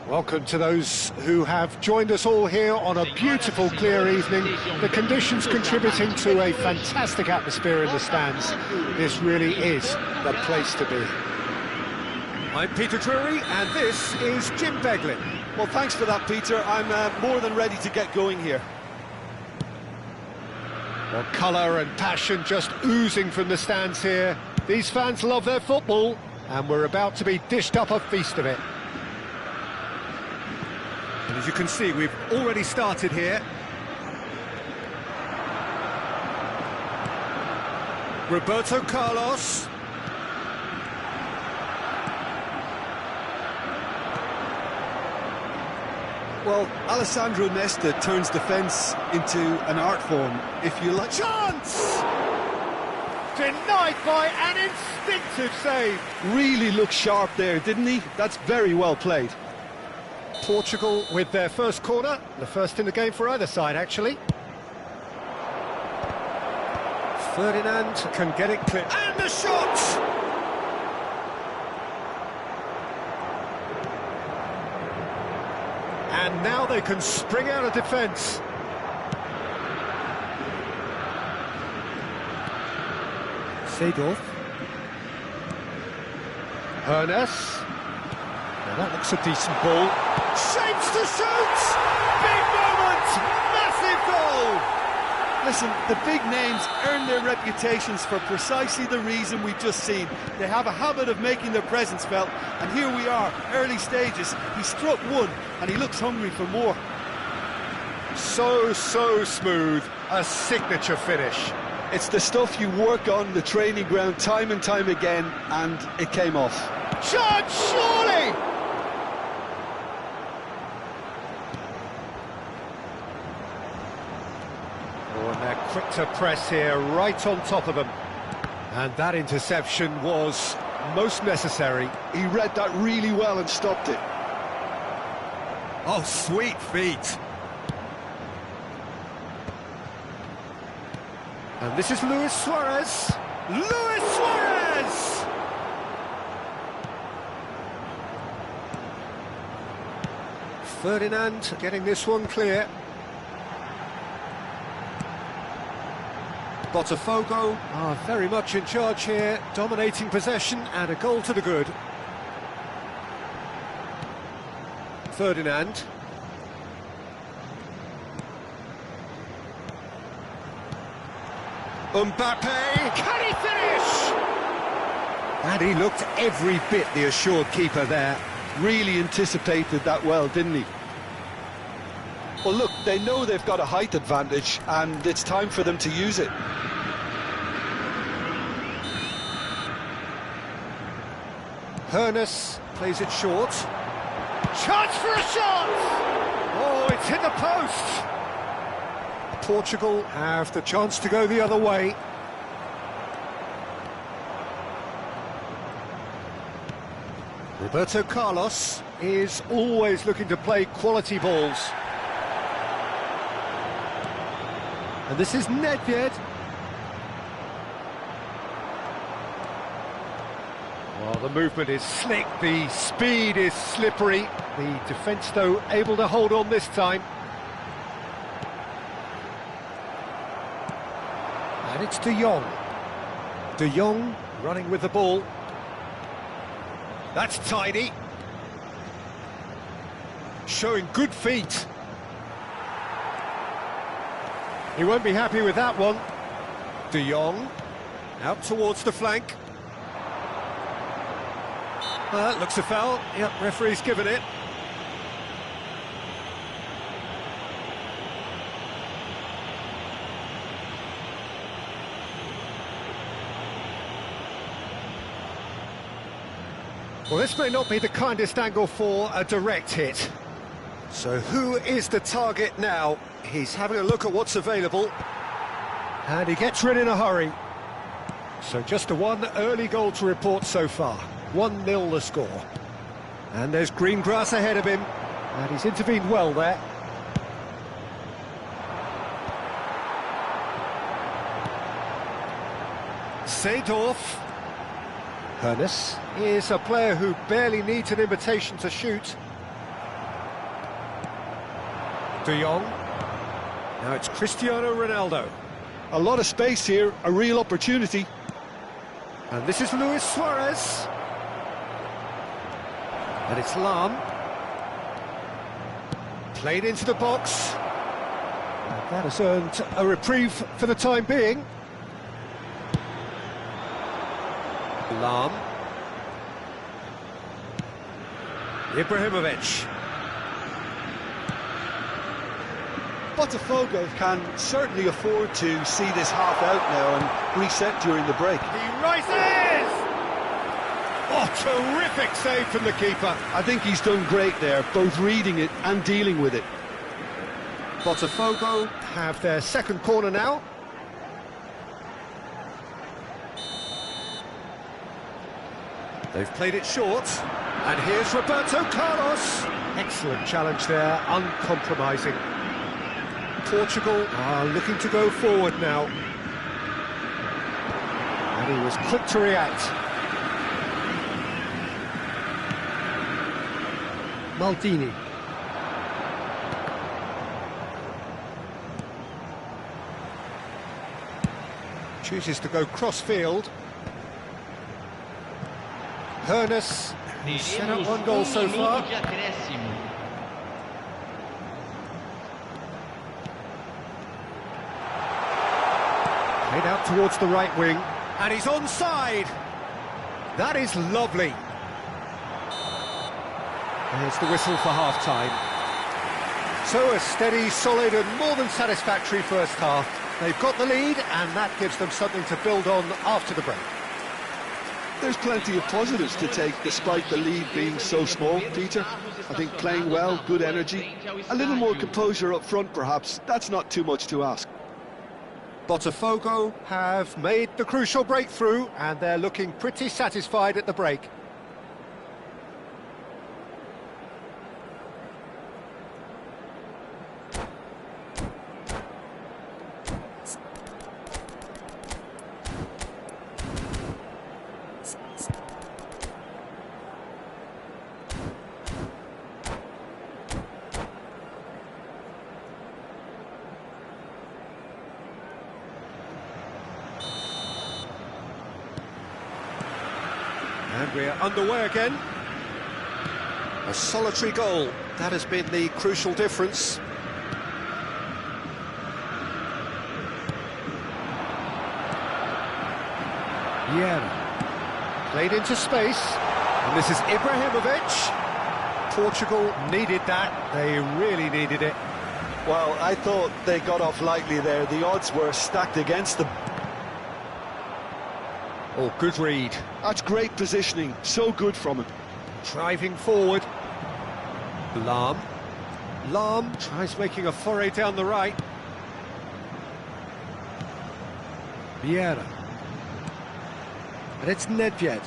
Welcome to those who have joined us all here on a beautiful, clear evening. The conditions contributing to a fantastic atmosphere in the stands. This really is the place to be. I'm Peter Drury, and this is Jim Beglin. Well, thanks for that, Peter. I'm more than ready to get going here. Well, colour and passion just oozing from the stands here. These fans love their football, and we're about to be dished up a feast of it. And as you can see, we've already started here. Roberto Carlos. Well, Alessandro Nesta turns defence into an art form, if you like. Chance! Denied by an instinctive save. Really looked sharp there, didn't he? That's very well played. Portugal with their first corner, the first in the game for either side, actually. Ferdinand can get it clear. And the shot! And now they can spring out of defence. Seedorf. Hoeneß. Now that looks a decent ball. Shapes to shoot! Big moment! Massive goal! Listen, the big names earn their reputations for precisely the reason we've just seen. They have a habit of making their presence felt, and here we are, early stages. He struck one, and he looks hungry for more. So smooth, a signature finish. It's the stuff you work on the training ground time and time again, and it came off. Shot, surely! Oh, and they're quick to press here, right on top of them. And that interception was most necessary. He read that really well and stopped it. Oh, sweet feet. And this is Luis Suarez. Luis Suarez! Ferdinand getting this one clear. Botafogo are very much in charge here, dominating possession and a goal to the good. Ferdinand. Mbappe, can he finish? And he looked every bit the assured keeper there. Really anticipated that well, didn't he? Well, look, they know they've got a height advantage, and it's time for them to use it. Hoeneß plays it short. Chance for a shot! Oh, it's hit the post! Portugal have the chance to go the other way. Roberto Carlos is always looking to play quality balls. And this is Nedved. Well, the movement is slick, the speed is slippery. The defence, though, able to hold on this time. And it's De Jong. De Jong running with the ball. That's tidy. Showing good feet. He won't be happy with that one. De Jong out towards the flank. Looks a foul. Yep, referee's given it. Well, this may not be the kindest angle for a direct hit. So who is the target now? He's having a look at what's available. And he gets rid in a hurry. So just a one early goal to report so far. 1-0 the score. And there's green grass ahead of him. And he's intervened well there. Seedorf. Hoeneß is a player who barely needs an invitation to shoot. De Jong. Now it's Cristiano Ronaldo. A lot of space here, a real opportunity. And this is Luis Suarez. And it's Lahm. Played into the box. And that has earned a reprieve for the time being. Lahm. Ibrahimovic. Botafogo can certainly afford to see this half out now and reset during the break. He rises! Oh, terrific save from the keeper. I think he's done great there, both reading it and dealing with it. Botafogo have their second corner now. They've played it short. And here's Roberto Carlos. Excellent challenge there, uncompromising. Portugal are looking to go forward now. And he was quick to react. Maldini. Chooses to go cross-field. Hoeneß, who's set up one goal so far. Played out towards the right wing, and he's onside. That is lovely. There's the whistle for half-time. So a steady, solid and more than satisfactory first half. They've got the lead, and that gives them something to build on after the break. There's plenty of positives to take despite the lead being so small, Peter. I think playing well, good energy, a little more composure up front perhaps, that's not too much to ask. Botafogo have made the crucial breakthrough, and they're looking pretty satisfied at the break. And we're underway again. A solitary goal. That has been the crucial difference. Vieira. Played into space. And this is Ibrahimovic. Portugal needed that. They really needed it. Well, I thought they got off lightly there. The odds were stacked against them. Oh, good read. That's great positioning, so good from him. Driving forward. Lahm. Lahm tries making a foray down the right. Vieira. And it's Nedved.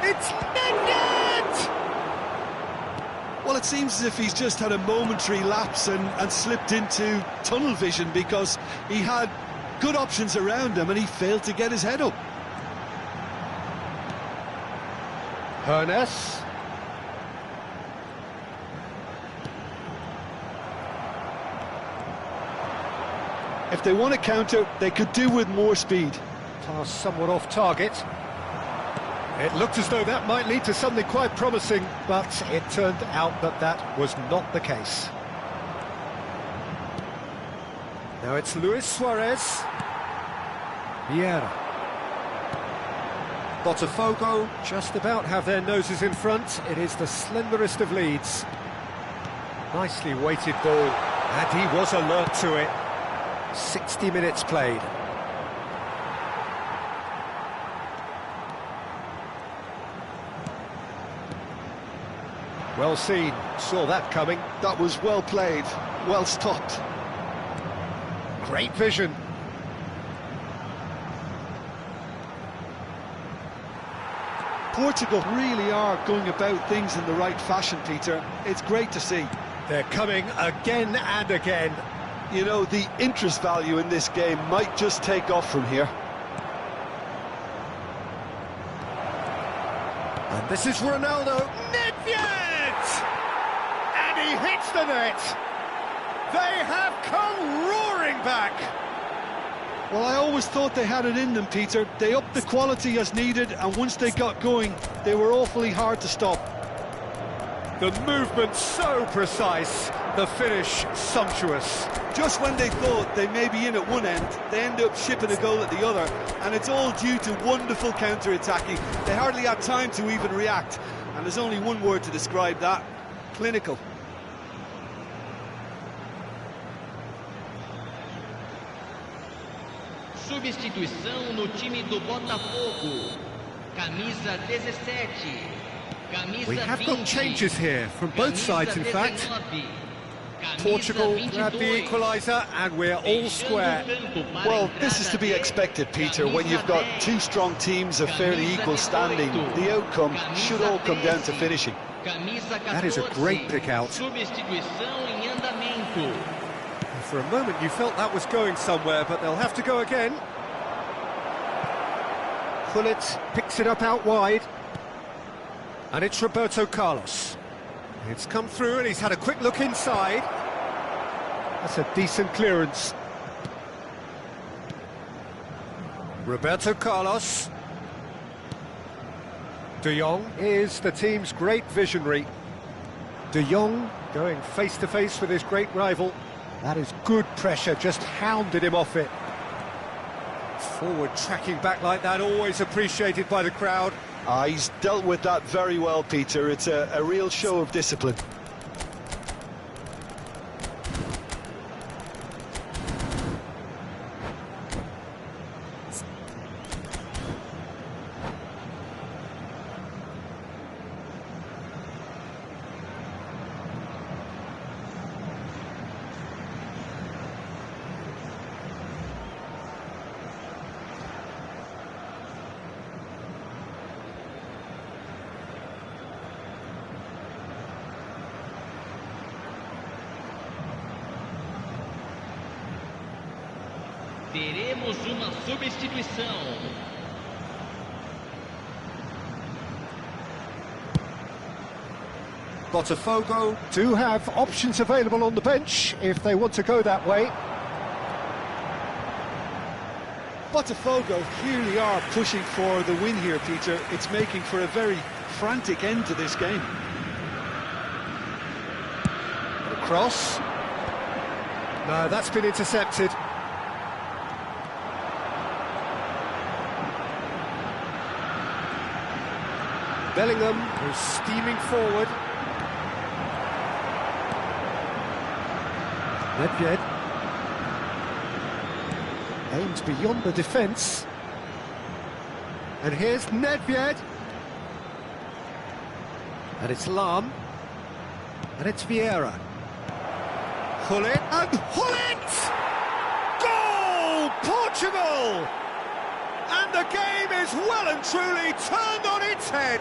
It's Nedved! Well, it seems as if he's just had a momentary lapse and slipped into tunnel vision because he had good options around him and he failed to get his head up. Hoeneß. If they want to counter, they could do with more speed. Pass somewhat off target. It looked as though that might lead to something quite promising, but it turned out that that was not the case. Now it's Luis Suarez. Vieira. Botafogo just about have their noses in front. It is the slenderest of leads. Nicely weighted ball, and he was alert to it. 60 minutes played. Well seen, saw that coming. That was well played, well stopped. Great vision. Portugal really are going about things in the right fashion, Peter. It's great to see. They're coming again and again. You know, the interest value in this game might just take off from here. And this is Ronaldo. Nedved! And he hits the net. They have come roaring back. Well, I always thought they had it in them, Peter. They upped the quality as needed, and once they got going, they were awfully hard to stop. The movement so precise, the finish sumptuous. Just when they thought they may be in at one end, they end up shipping a goal at the other, and it's all due to wonderful counter-attacking. They hardly had time to even react, and there's only one word to describe that: clinical. Substituição no time do Botafogo. Camisa 17. Camisa We have 20. got changes here from both sides, in fact. Portugal grabbed the equaliser and we're all square. Well, this is to be expected, Peter, when you've got two strong teams of fairly equal standing. The outcome should all come down to finishing. That is a great pick out. Substituição em andamento. For a moment you felt that was going somewhere, but they'll have to go again. Gullit picks it up out wide. And it's Roberto Carlos. It's come through and he's had a quick look inside. That's a decent clearance. Roberto Carlos. De Jong is the team's great visionary. De Jong going face-to-face with his great rival. That is good pressure, just hounded him off it. Forward tracking back like that, always appreciated by the crowd. He's dealt with that very well, Peter. It's a real show of discipline. Teremos uma substituição. Botafogo do have options available on the bench if they want to go that way. Botafogo clearly are pushing for the win here, Peter. It's making for a very frantic end to this game. Cross. No, that's been intercepted. Bellingham, who's steaming forward. Nedved aims beyond the defence. And here's Nedved. And it's Lahm. And it's Vieira. Gullit, and Gullit! Goal! Portugal! And the game is well and truly turned on its head.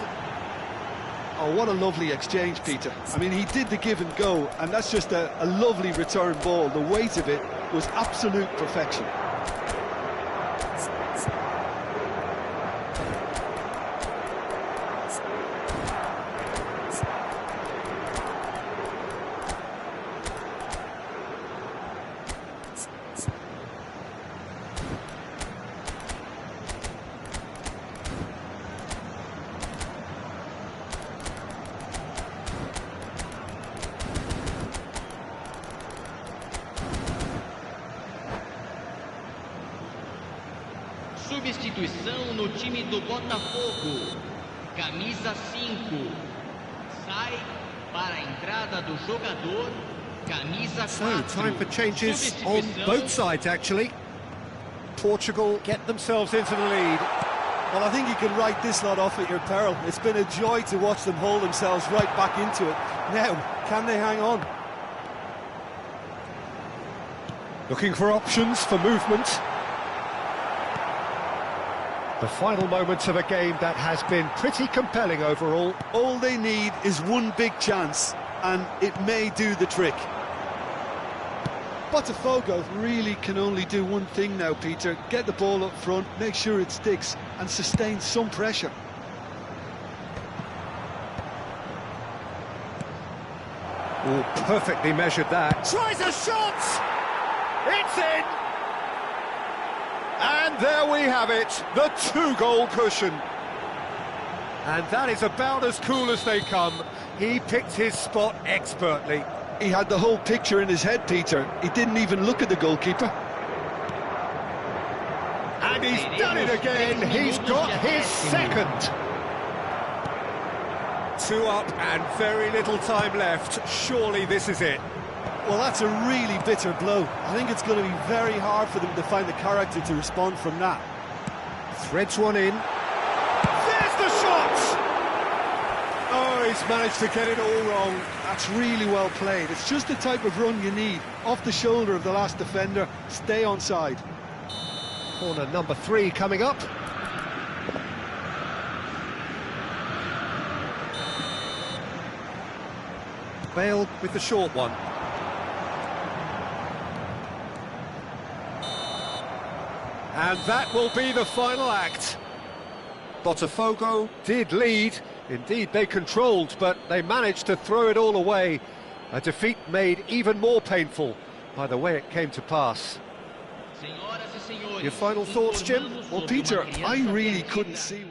Oh, what a lovely exchange, Peter. I mean, he did the give and go, and that's just a lovely return ball. The weight of it was absolute perfection. Substituição no time do Botafogo. Camisa 5. Sai para a entrada do jogador. Camisa 4. So, time for changes on both sides, actually. Portugal get themselves into the lead. Well, I think you can write this lot off at your peril. It's been a joy to watch them hold themselves right back into it. Now, can they hang on? Looking for options for movement. The final moments of a game that has been pretty compelling overall. All they need is one big chance, and it may do the trick. Botafogo really can only do one thing now, Peter. Get the ball up front, make sure it sticks, and sustain some pressure. Oh, perfectly measured that. Tries a shot! It's in! And there we have it, the 2-goal cushion. And that is about as cool as they come. He picked his spot expertly. He had the whole picture in his head, Peter. He didn't even look at the goalkeeper. And he's done it again. He's got his second. 2 up and very little time left. Surely this is it. Well, that's a really bitter blow. I think it's going to be very hard for them to find the character to respond from that. Threads one in. There's the shot! Oh, he's managed to get it all wrong. That's really well played. It's just the type of run you need. Off the shoulder of the last defender, stay onside. Corner number 3 coming up. Bale with the short one. And that will be the final act. Botafogo did lead. Indeed, they controlled, but they managed to throw it all away. A defeat made even more painful by the way it came to pass. Your final thoughts, Jim? Well, Peter, I really couldn't see...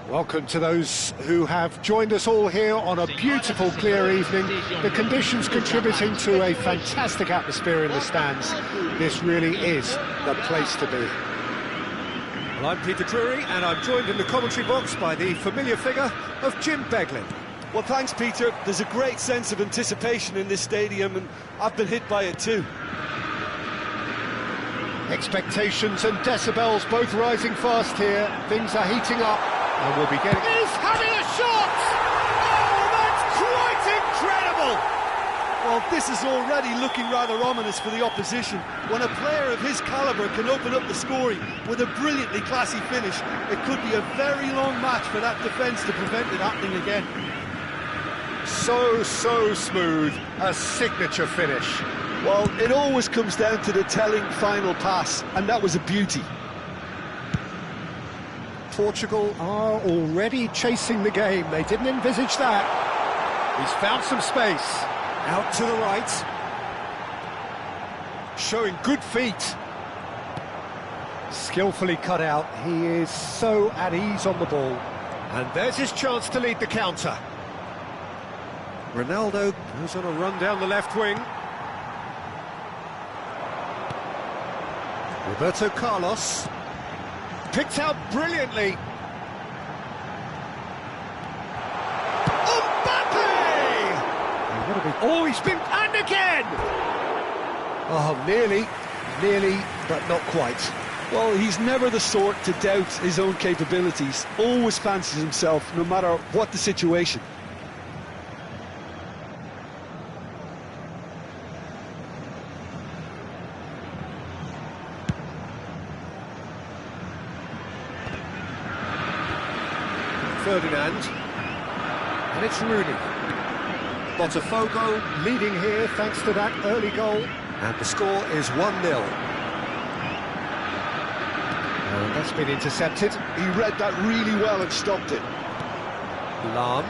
Welcome to those who have joined us all here on a beautiful, clear evening. The conditions contributing to a fantastic atmosphere in the stands. This really is the place to be. Well, I'm Peter Drury, and I'm joined in the commentary box by the familiar figure of Jim Beglin. Well, thanks, Peter. There's a great sense of anticipation in this stadium, and I've been hit by it too. Expectations and decibels both rising fast here. Things are heating up, and we'll be getting... He's having a shot! Oh, that's quite incredible! Well, this is already looking rather ominous for the opposition. When a player of his calibre can open up the scoring with a brilliantly classy finish, it could be a very long match for that defence to prevent it happening again. So smooth, a signature finish. Well, it always comes down to the telling final pass, and that was a beauty. Portugal are already chasing the game. They didn't envisage that. He's found some space. Out to the right. Showing good feet. Skillfully cut out. He is so at ease on the ball. And there's his chance to lead the counter. Ronaldo goes on a run down the left wing. Roberto Carlos. Picked out brilliantly. Mbappe! Oh, he's been... And again! Oh, nearly, but not quite. Well, he's never the sort to doubt his own capabilities. Always fancies himself, no matter what the situation. Ferdinand, and it's Rooney. Botafogo leading here thanks to that early goal, and the score is 1-0. And that's been intercepted. He read that really well and stopped it. Lahm.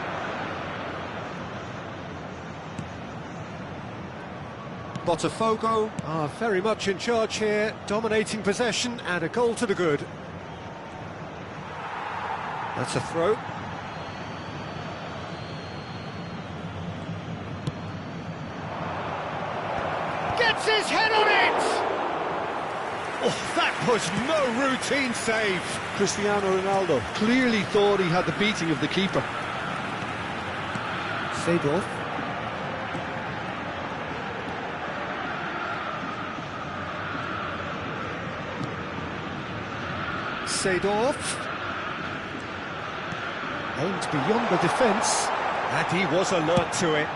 Botafogo are very much in charge here, dominating possession, and a goal to the good. That's a throw. Gets his head on it! Oh, that was no routine save. Cristiano Ronaldo clearly thought he had the beating of the keeper. Seedorf. Seedorf. Aimed beyond the defence, and he was alert to it.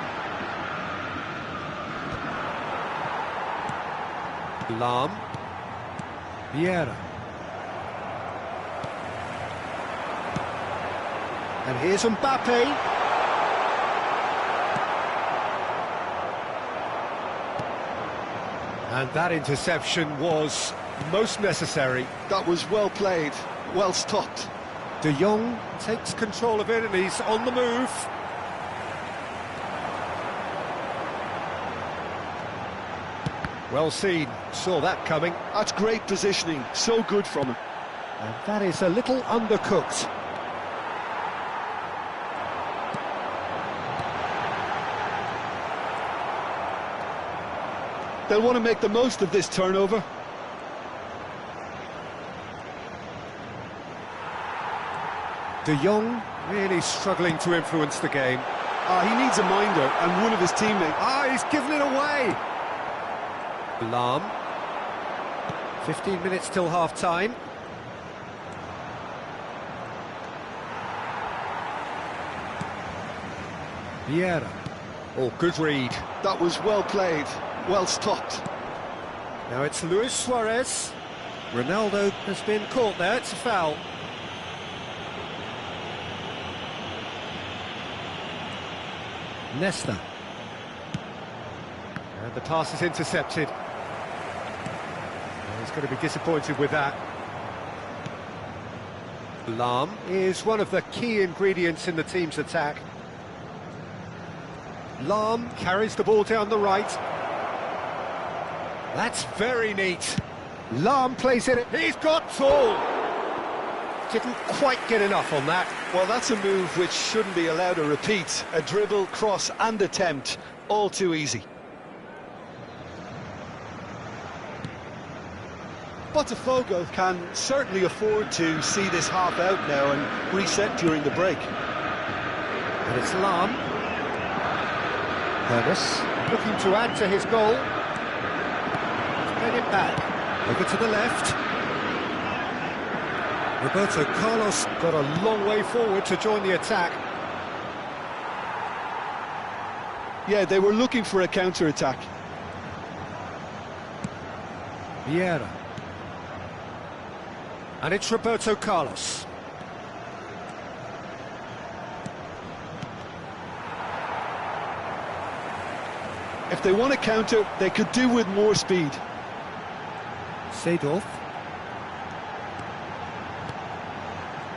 Lahm. Vieira. And here's Mbappe. And that interception was most necessary. That was well played, well stopped. De Jong takes control of it, and he's on the move. Well seen, saw that coming. That's great positioning, so good from him. And that is a little undercooked. They'll want to make the most of this turnover. De Jong really struggling to influence the game. He needs a minder, and one of his teammates... He's given it away! Lahm. 15 minutes till half-time. Vieira. Oh, good read. That was well played, well stopped. Now it's Luis Suarez. Ronaldo has been caught there, it's a foul. Nesta. And the pass is intercepted. He's going to be disappointed with that. Lahm is one of the key ingredients in the team's attack. Lahm carries the ball down the right. That's very neat. Lahm plays it. He's got tall. didn't quite get enough on that. Well, that's a move which shouldn't be allowed to repeat. A dribble, cross and attempt, all too easy. Botafogo can certainly afford to see this half out now and reset during the break. And it's Lam. Curtis looking to add to his goal. Played it back. Over to the left. Roberto Carlos got a long way forward to join the attack. Yeah, they were looking for a counter-attack. Vieira. And it's Roberto Carlos. If they want to counter, they could do with more speed. Seedorf.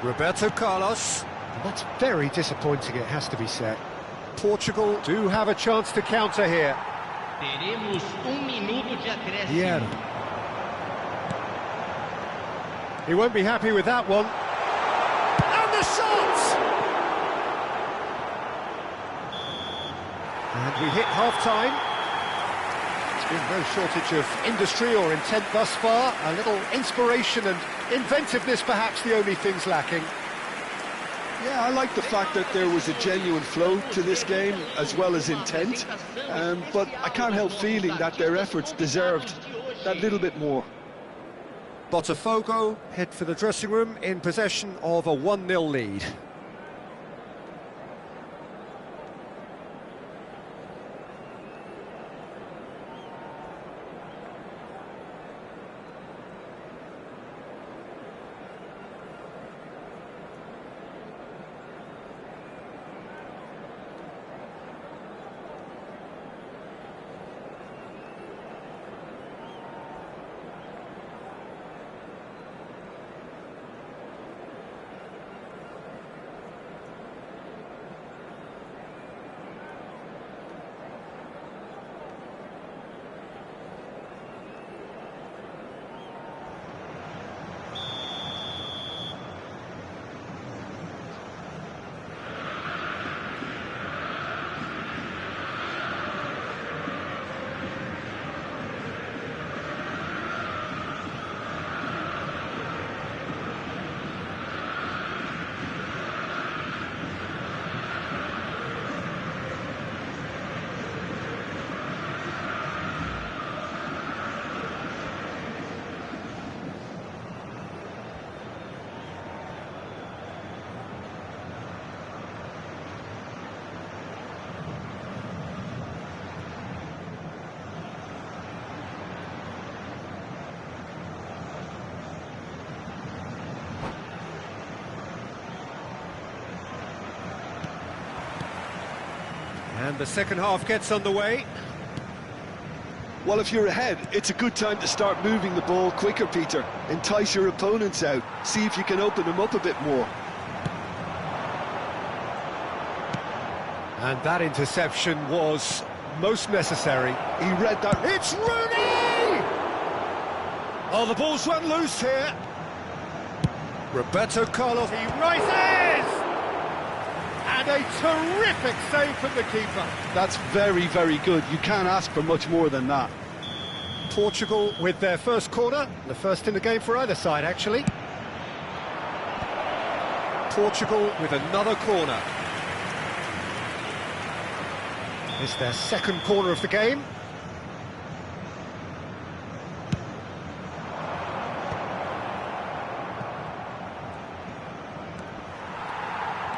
Roberto Carlos. That's very disappointing, it has to be said. Portugal do have a chance to counter here. Teremos minuto de acréscimo. Vieira. He won't be happy with that one. And the shot! And we hit half-time. There's been no shortage of industry or intent thus far. A little inspiration and inventiveness perhaps the only things lacking. Yeah, I like the fact that there was a genuine flow to this game as well as intent, but I can't help feeling that their efforts deserved that little bit more. Botafogo head for the dressing room in possession of a 1-0 lead. And the second half gets underway. Well, if you're ahead, it's a good time to start moving the ball quicker, Peter. Entice your opponents out. See if you can open them up a bit more. And that interception was most necessary. He read that. It's Rooney! Oh, the ball's run loose here. Roberto Carlos, he rises! And a terrific save from the keeper. That's very, very good. You can't ask for much more than that. Portugal with their first corner, the first in the game for either side, actually. Portugal with another corner. It's their second corner of the game.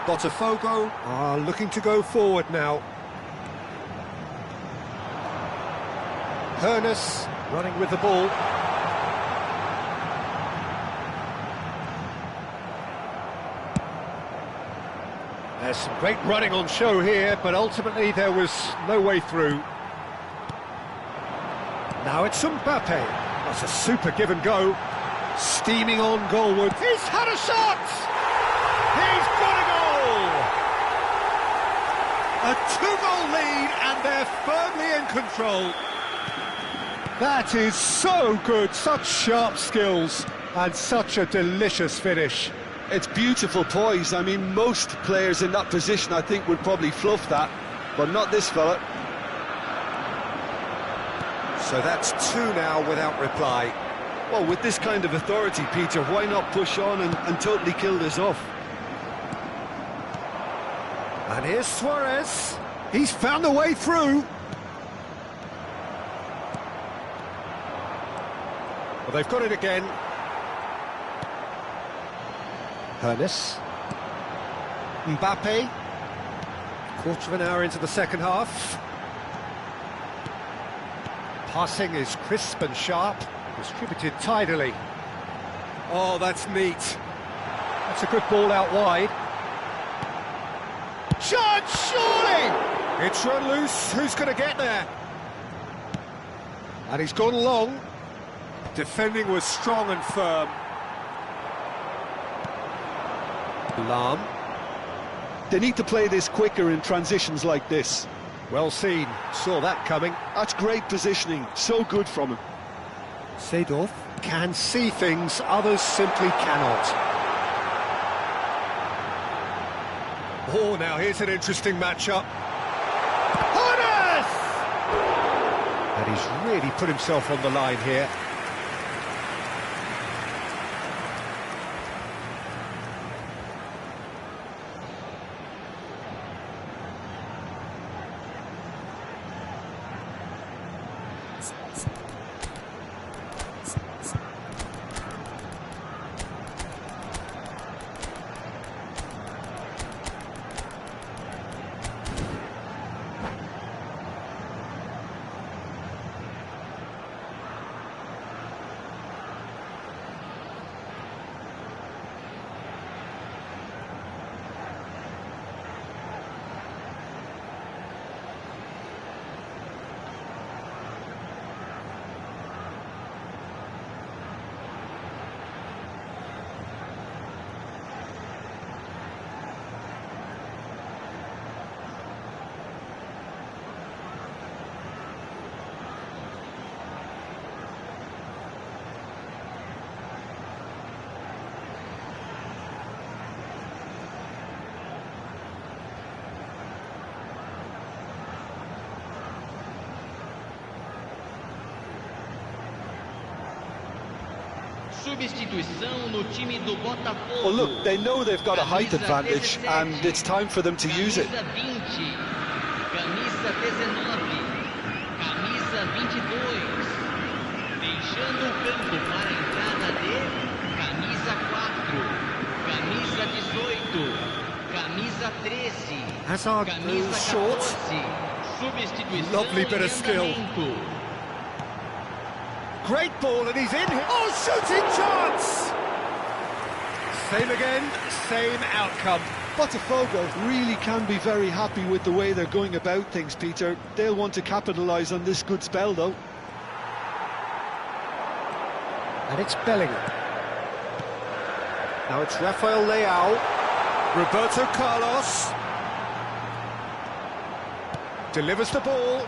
Botafogo are looking to go forward now. Hoeneß running with the ball. There's some great running on show here, but ultimately there was no way through. Now it's Mbappe. That's a super give and go. Steaming on goalward. He's had a shot! He's got a goal! A 2-goal lead, and they're firmly in control. That is so good, such sharp skills, and such a delicious finish. It's beautiful poise. I mean, most players in that position, I think, would probably fluff that, but not this fella. So that's two now without reply. Well, with this kind of authority, Peter, why not push on and totally kill this off? And here's Suarez. He's found a way through. Well, they've got it again. Hernes. Mbappe. Quarter of an hour into the second half. Passing is crisp and sharp. Distributed tidily. Oh, that's neat. That's a good ball out wide. Shot, surely! It's run loose. Who's going to get there? And he's gone long. Defending was strong and firm. Lahm. They need to play this quicker in transitions like this. Well seen. Saw that coming. That's great positioning. So good from him. Seedorf can see things others simply cannot. Oh, now here's an interesting matchup. Hernes! And he's really put himself on the line here. Substituição no time do Botafogo. Well, look, they know they've got a height advantage, and it's time for them to use it. Camisa 20, camisa 19, camisa 22. Deixando o campo para a entrada de camisa 4, camisa 18, camisa 13, Hazard camisa goes short. 14. Substituição. Lovely bit of skill. Great ball, and he's in here. Oh, shooting chance! Same again, same outcome. Botafogo really can be very happy with the way they're going about things, Peter. They'll want to capitalise on this good spell, though. And it's Bellingham. Now it's Rafael Leao. Roberto Carlos. Delivers the ball.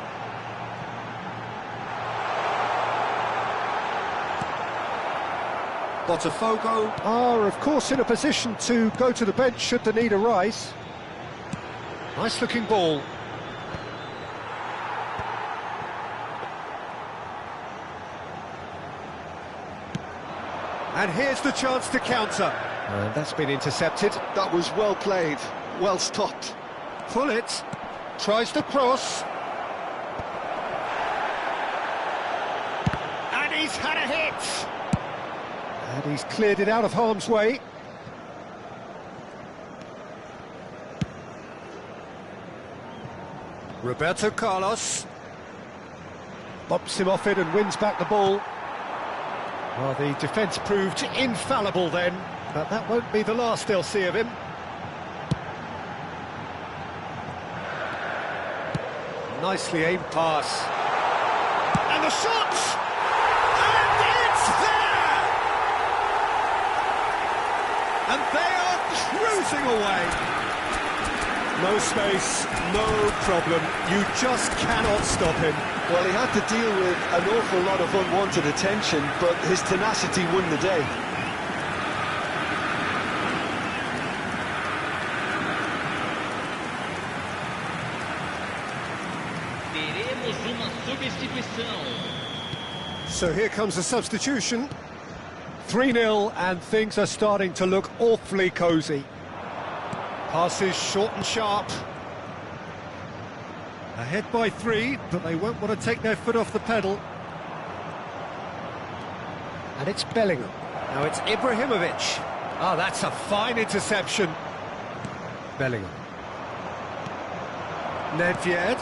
Botafogo are, of course, in a position to go to the bench should the need arise. Nice-looking ball. And here's the chance to counter. And that's been intercepted. That was well played, well stopped. Pullet tries to cross. And he's had a hit. And he's cleared it out of harm's way. Roberto Carlos bops him off it and wins back the ball. Well, the defence proved infallible then, but that won't be the last they'll see of him. Nicely aimed pass. And the shot! And it's there! And they are cruising away. No space, no problem. You just cannot stop him. Well, he had to deal with an awful lot of unwanted attention, but his tenacity won the day. substituição. So here comes the substitution. 3-0 and things are starting to look awfully cosy. Passes short and sharp. Ahead by 3, but they won't want to take their foot off the pedal. And it's Bellingham. Now it's Ibrahimovic. Oh, that's a fine interception. Bellingham. Nedved.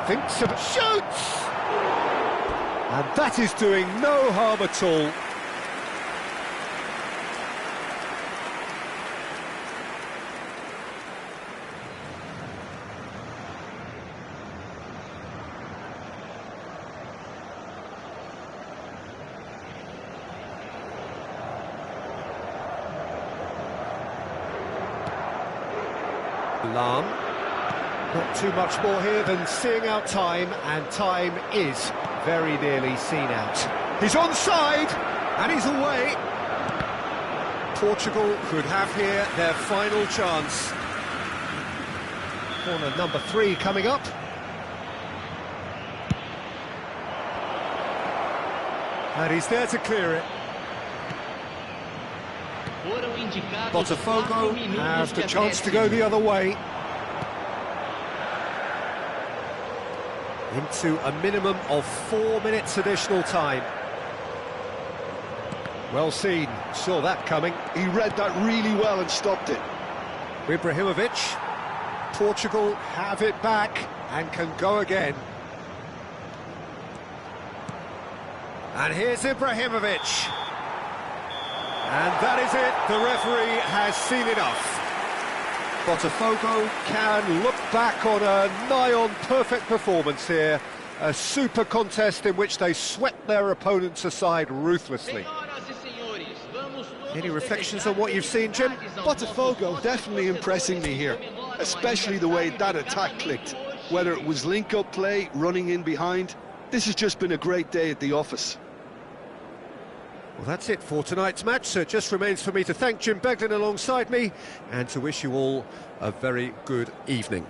Thinks of it. Shoots! And that is doing no harm at all. Lahm. Not too much more here than seeing out time, and time is very nearly seen out. He's onside, and he's away. Portugal could have here their final chance. Corner number 3 coming up. And he's there to clear it. Botafogo have the chance to go the other way. Into a minimum of 4 minutes additional time. Well seen, saw that coming. He read that really well and stopped it. Ibrahimovic. Portugal have it back and can go again. And here's Ibrahimovic. And that is it, the referee has seen enough. Botafogo can look back on a nigh-on perfect performance here. A super contest in which they swept their opponents aside ruthlessly. Any reflections on what you've seen, Jim? Botafogo definitely impressing me here, especially the way that attack clicked. Whether it was link-up play, running in behind, this has just been a great day at the office. Well, that's it for tonight's match, so it just remains for me to thank Jim Beglin alongside me and to wish you all a very good evening.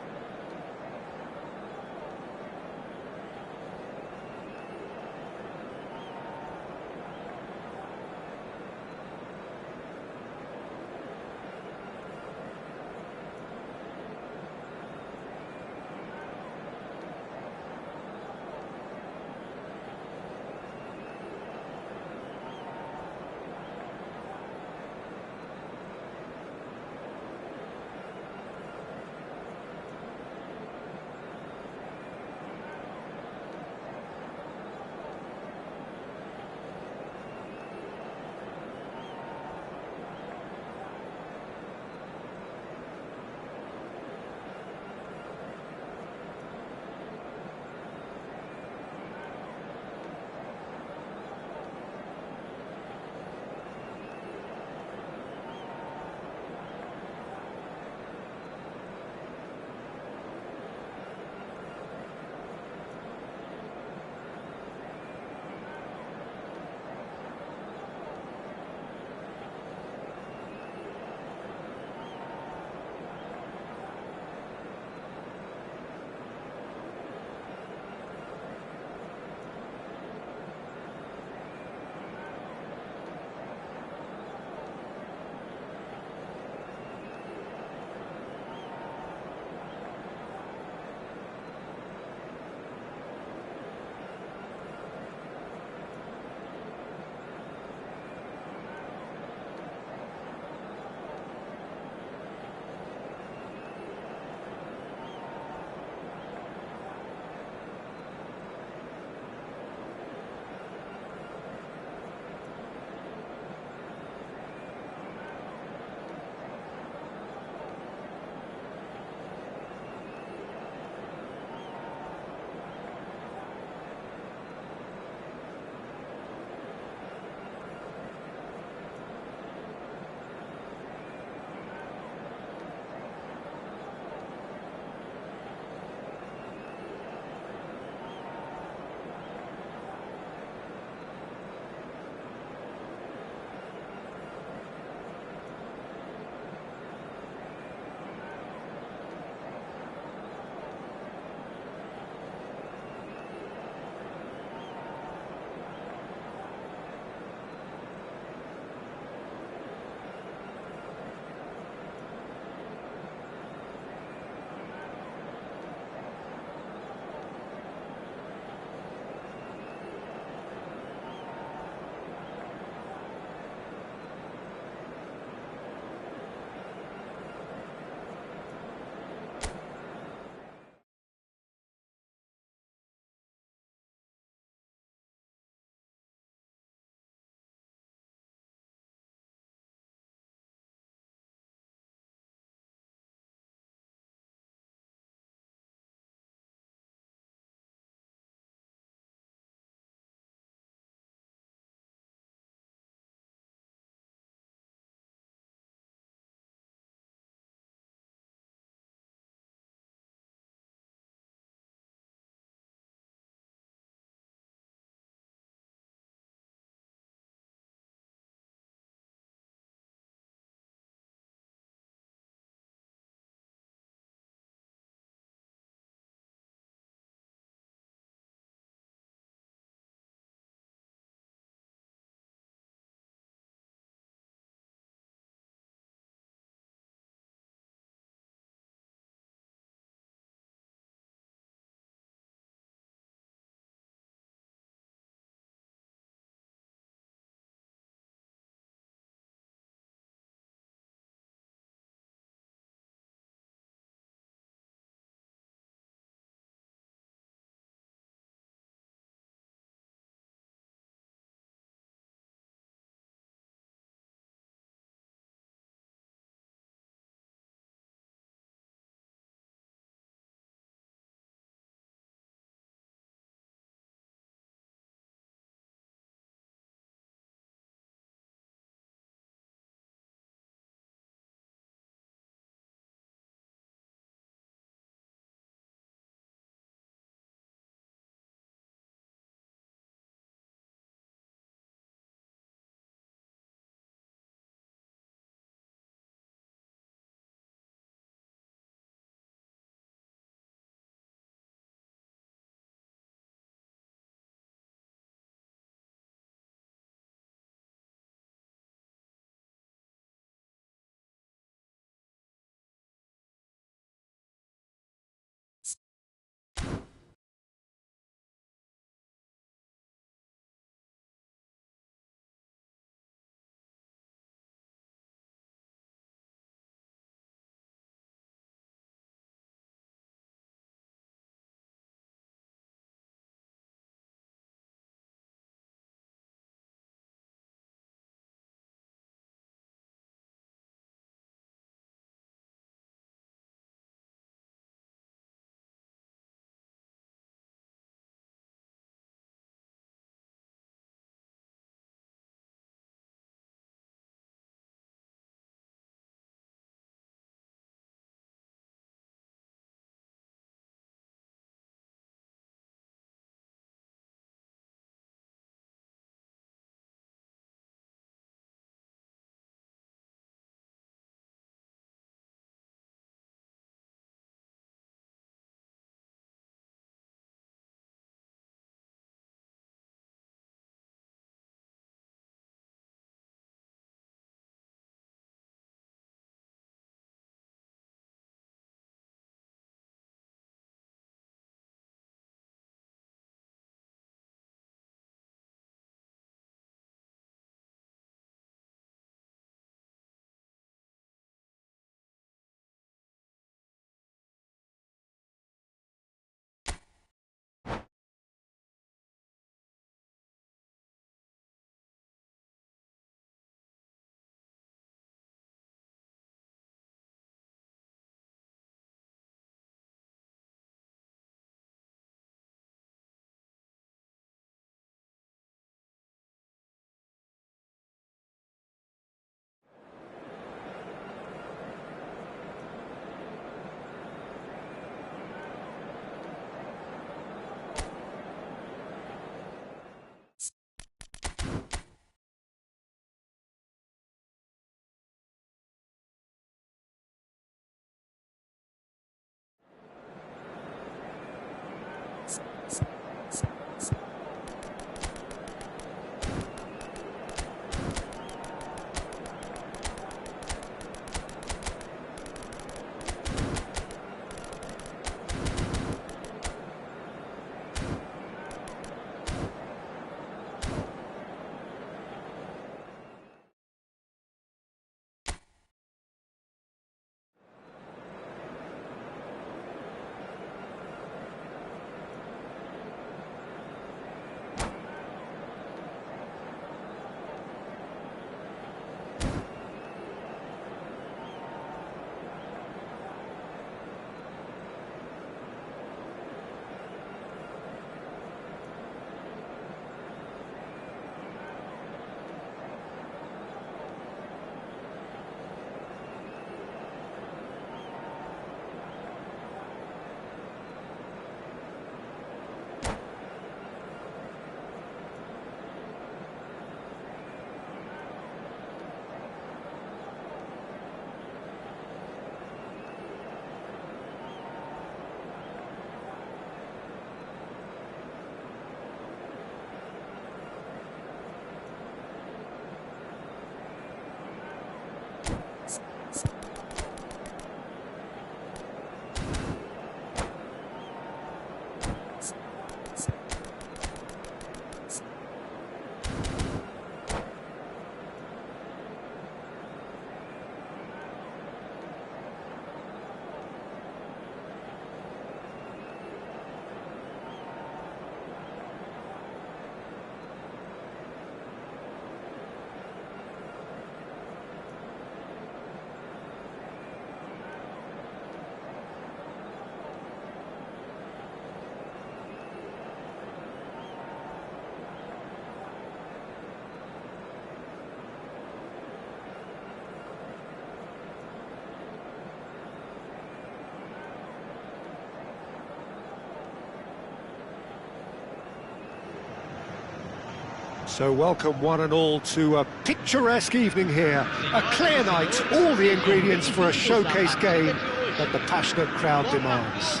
So welcome one and all to a picturesque evening here. A clear night, all the ingredients for a showcase game that the passionate crowd demands.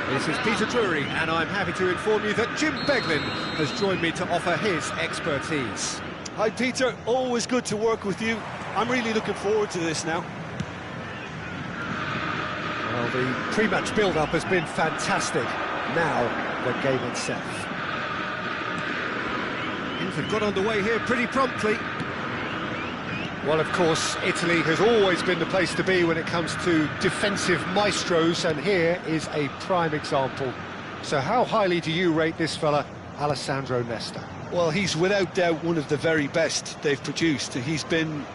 This is Peter Drury, and I'm happy to inform you that Jim Beglin has joined me to offer his expertise. Hi Peter, always good to work with you. I'm really looking forward to this now. Well, the pre-match build-up has been fantastic. Now, the game itself. Things have got underway here pretty promptly. Well, of course, Italy has always been the place to be when it comes to defensive maestros, and here is a prime example. So how highly do you rate this fella, Alessandro Nesta? Well, he's without doubt one of the very best they've produced. He's been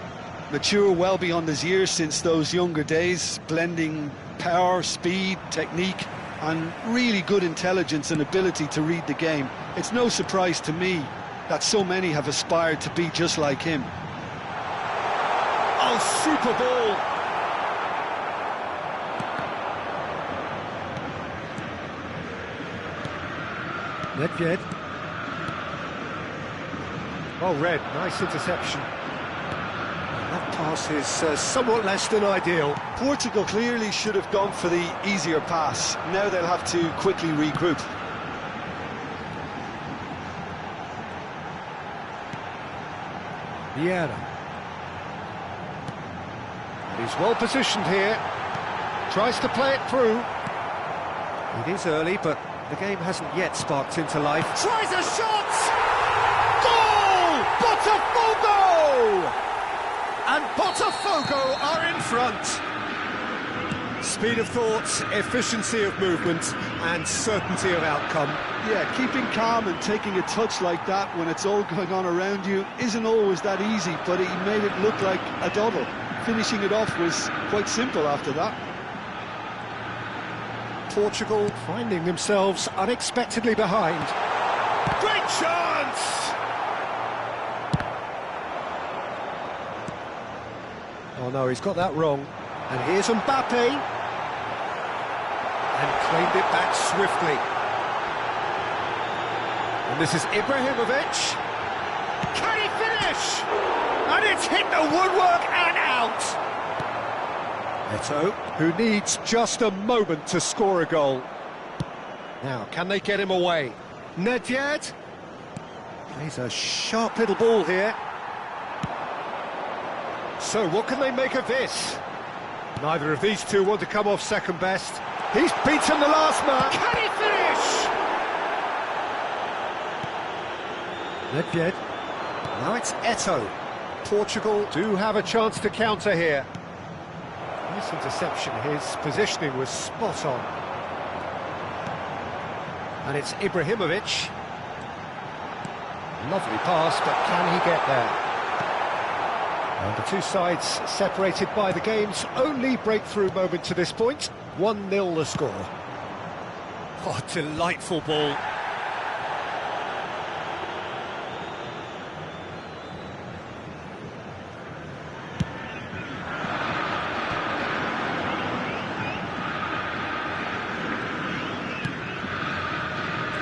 mature well beyond his years since those younger days, blending power, speed, technique, and really good intelligence and ability to read the game. It's no surprise to me that so many have aspired to be just like him. Oh, super ball! Nedved. Well read, nice interception. That pass is somewhat less than ideal. Portugal clearly should have gone for the easier pass. Now they'll have to quickly regroup. Vieira. He's well positioned here. Tries to play it through. It is early, but the game hasn't yet sparked into life. Tries a shot! Goal! Botafogo! And Botafogo are in front. Speed of thought, efficiency of movement, and certainty of outcome. Yeah, keeping calm and taking a touch like that when it's all going on around you isn't always that easy, but he made it look like a doddle. Finishing it off was quite simple after that. Portugal finding themselves unexpectedly behind. Great chance! Oh no, he's got that wrong. And here's Mbappe. And claimed it back swiftly. And this is Ibrahimovic. Can he finish? And it's hit the woodwork and out. Eto'o, who needs just a moment to score a goal. Now, can they get him away? Nedved plays a sharp little ball here. So, what can they make of this? Neither of these two want to come off second best. He's beaten the last man. Can he finish? Nedved. Now it's Eto'o. Portugal do have a chance to counter here. Nice interception, his positioning was spot on. And it's Ibrahimovic. Lovely pass, but can he get there? And the two sides separated by the game's only breakthrough moment to this point. 1-0 the score. Oh, delightful ball.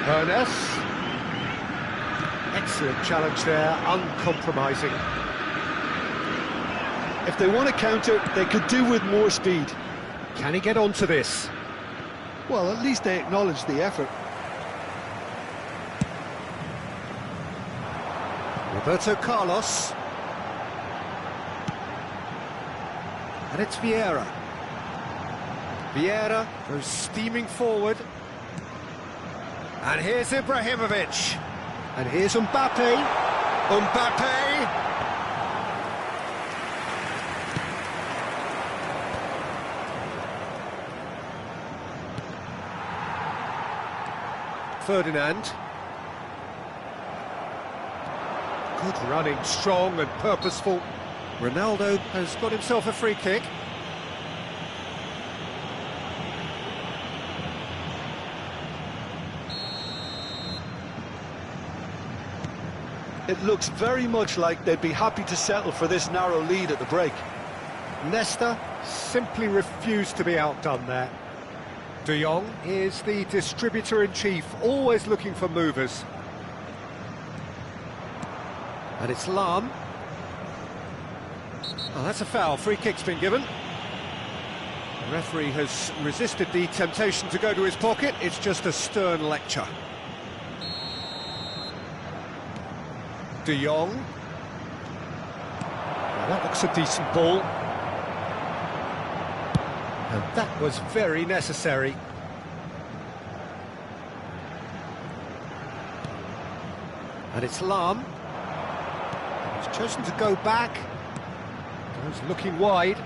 Ernest. Excellent challenge there, uncompromising. If they want to counter, they could do with more speed. Can he get onto this? Well, at least they acknowledge the effort. Roberto Carlos. And it's Vieira. Vieira goes steaming forward. And here's Ibrahimovic. And here's Mbappe. Mbappe. Ferdinand. Good running, strong and purposeful. Ronaldo has got himself a free kick. It looks very much like they'd be happy to settle for this narrow lead at the break. Nesta simply refused to be outdone there. De Jong is the distributor-in-chief, always looking for movers. And it's Lahm. Oh, that's a foul. Free kick's been given. The referee has resisted the temptation to go to his pocket. It's just a stern lecture. De Jong. Well, that looks a decent ball. And that was very necessary. And it's Lahm. He's chosen to go back. He's looking wide.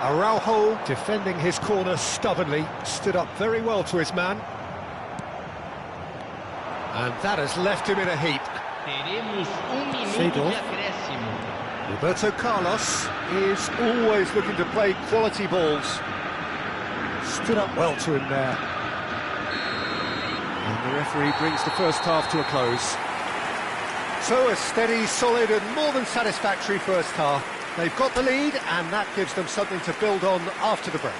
Araujo defending his corner stubbornly, stood up very well to his man. And that has left him in a heap. Teremos minuto de acréscimo. Roberto Carlos is always looking to play quality balls. Stood up well to him there. And the referee brings the first half to a close. So a steady, solid and more than satisfactory first half. They've got the lead and that gives them something to build on after the break.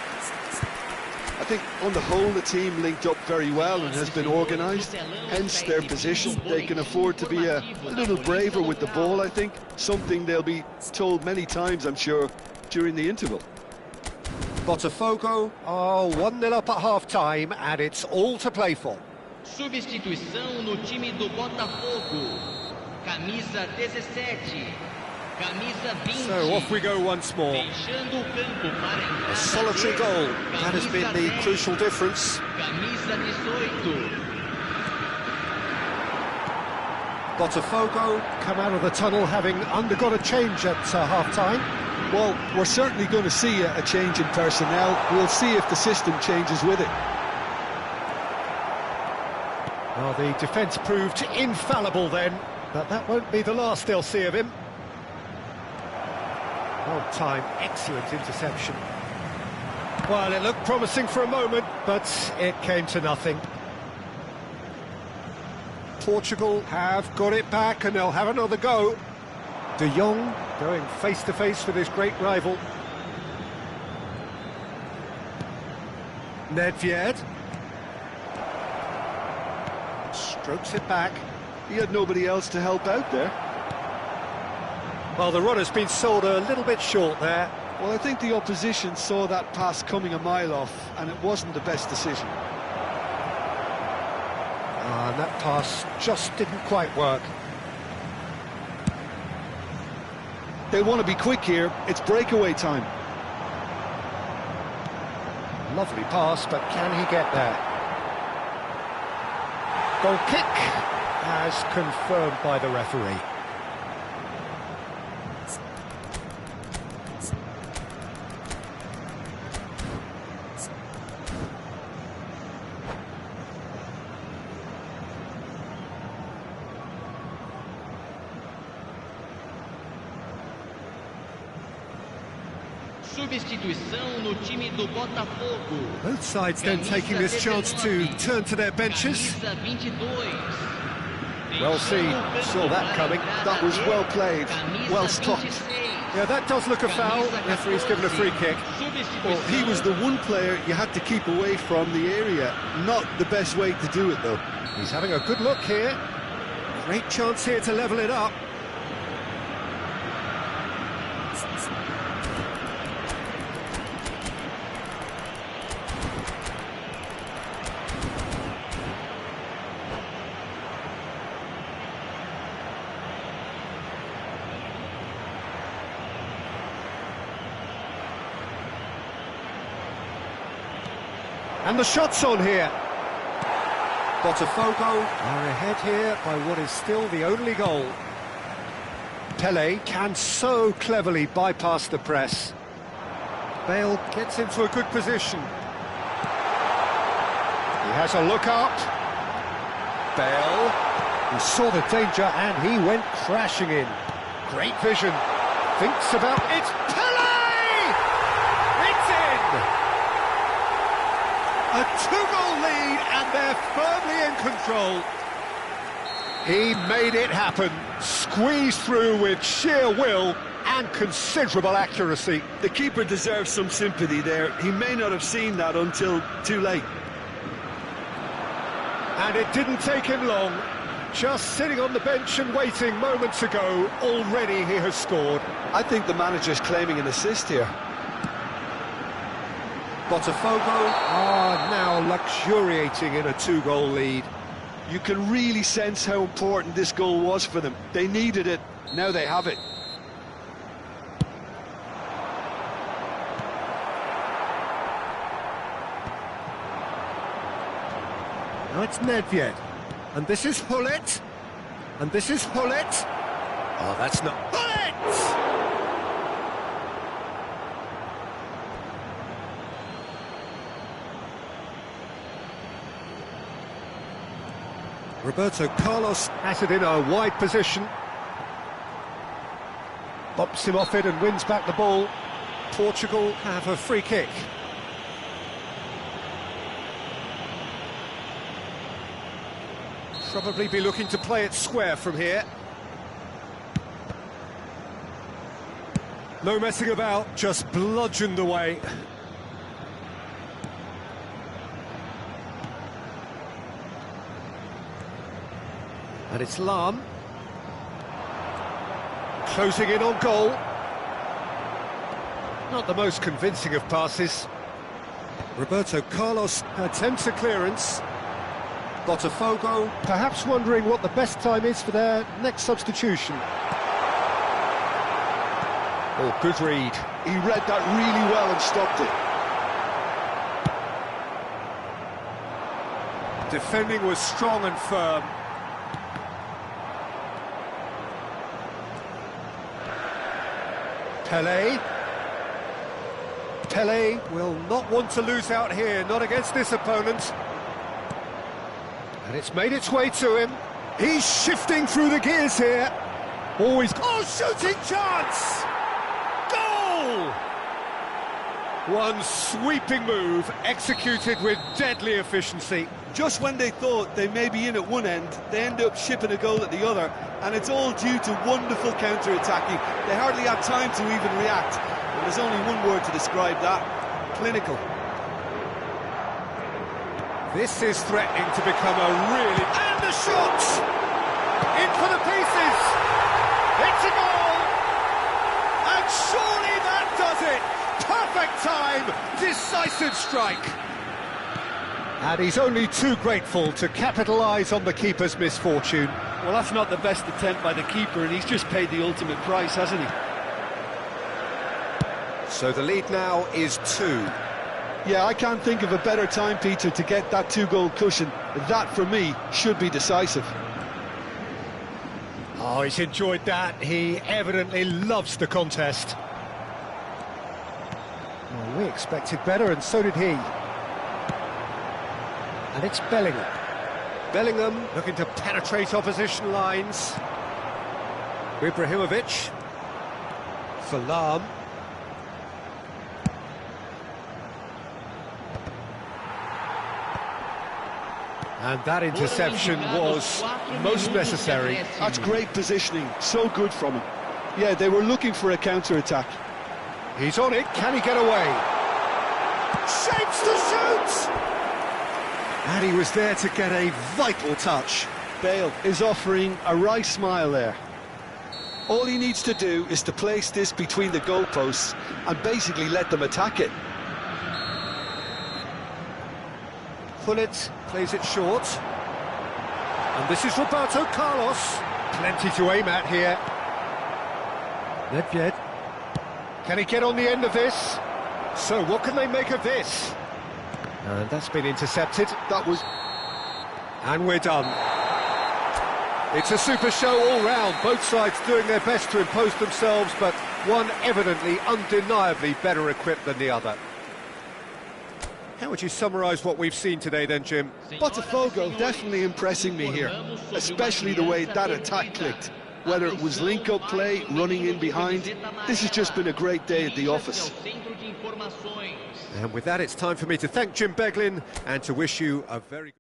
I think on the whole the team linked up very well and has been organised, hence their position. They can afford to be a little braver with the ball, I think, something they'll be told many times, I'm sure, during the interval. Botafogo are 1-0 up at half-time and it's all to play for. Substituição no time do Botafogo. Camisa 17. Camisa 20. So off we go once more. Deixando o campo para a entrada A solitary goal. That has been the crucial difference. Camisa 18. Botafogo come out of the tunnel having undergone a change at half-time. Well, we're certainly going to see a change in personnel. We'll see if the system changes with it. Well, the defence proved infallible then, but that won't be the last they'll see of him. Well timed, excellent interception. Well, it looked promising for a moment, but it came to nothing. Portugal have got it back and they'll have another go. De Jong going face-to-face with his great rival. Nedved. Strokes it back. He had nobody else to help out there. Well, the run has been sold a little bit short there. Well, I think the opposition saw that pass coming a mile off, and it wasn't the best decision. And that pass just didn't quite work. They want to be quick here. It's breakaway time. Lovely pass, but can he get there? Goal kick, as confirmed by the referee. Substituição no time do Botafogo. Both sides then taking this chance to turn to their benches. Camisa 22. Well seen, saw that coming. That was well played, well stopped. Yeah, that does look a foul. Referee's given a free kick. Well, he was the one player you had to keep away from the area. Not the best way to do it, though. He's having a good look here. Great chance here to level it up. And the shot's on here. Botafogo are ahead here by what is still the only goal. Pele can so cleverly bypass the press. Bale gets into a good position. He has a look up. Bale, who saw the danger and he went crashing in. Great vision. Thinks about it. Pele! It's in! A two-goal lead and they're firmly in control. He made it happen, squeezed through with sheer will and considerable accuracy. The keeper deserves some sympathy there. He may not have seen that until too late. And it didn't take him long. Just sitting on the bench and waiting moments ago, already he has scored. I think the manager's claiming an assist here. Botafogo are now luxuriating in a 2-goal lead. You can really sense how important this goal was for them. They needed it, now they have it. Now it's Nedved. And this is Hullet. And this is Hullet. Oh, that's not... Hullet! Roberto Carlos has it in a wide position. Bops him off it and wins back the ball. Portugal have a free kick. Probably be looking to play it square from here. No messing about, just bludgeoned away. And it's Lahm. Closing in on goal. Not the most convincing of passes. Roberto Carlos attempts a clearance. Botafogo perhaps wondering what the best time is for their next substitution. Oh, good read. He read that really well and stopped it. Defending was strong and firm. Pelé. Pelé will not want to lose out here, not against this opponent. And it's made its way to him. He's shifting through the gears here. Always... Oh, shooting chance! Goal! One sweeping move, executed with deadly efficiency. Just when they thought they may be in at one end, they end up shipping a goal at the other, and it's all due to wonderful counter-attacking. They hardly had time to even react. And there's only one word to describe that: clinical. This is threatening to become a really... And the shot! In for the pieces! It's a goal! And surely that does it! Perfect time! Decisive strike! And he's only too grateful to capitalise on the keeper's misfortune. Well, that's not the best attempt by the keeper, and he's just paid the ultimate price, hasn't he? So the lead now is 2. Yeah, I can't think of a better time, Peter, to get that 2-goal cushion. That, for me, should be decisive. Oh, he's enjoyed that. He evidently loves the contest. Well, we expected better, and so did he. And it's Bellingham. Bellingham looking to penetrate opposition lines. Ibrahimovic. For Lahm. And that interception was most necessary. That's great positioning, so good from him. Yeah, they were looking for a counter-attack. He's on it, can he get away? Shapes to shoot! And he was there to get a vital touch. Bale is offering a wry smile there. All he needs to do is to place this between the goalposts and basically let them attack it. Hullet plays it short. And this is Roberto Carlos. Plenty to aim at here. Nedved. Can he get on the end of this? So what can they make of this? And that's been intercepted. That was... And we're done. It's a super show all round. Both sides doing their best to impose themselves, but one evidently, undeniably better equipped than the other. How would you summarise what we've seen today then, Jim? Botafogo definitely impressing me here, especially the way that attack clicked. Whether it was link-up play, running in behind, this has just been a great day at the office. And with that, it's time for me to thank Jim Beglin and to wish you a very...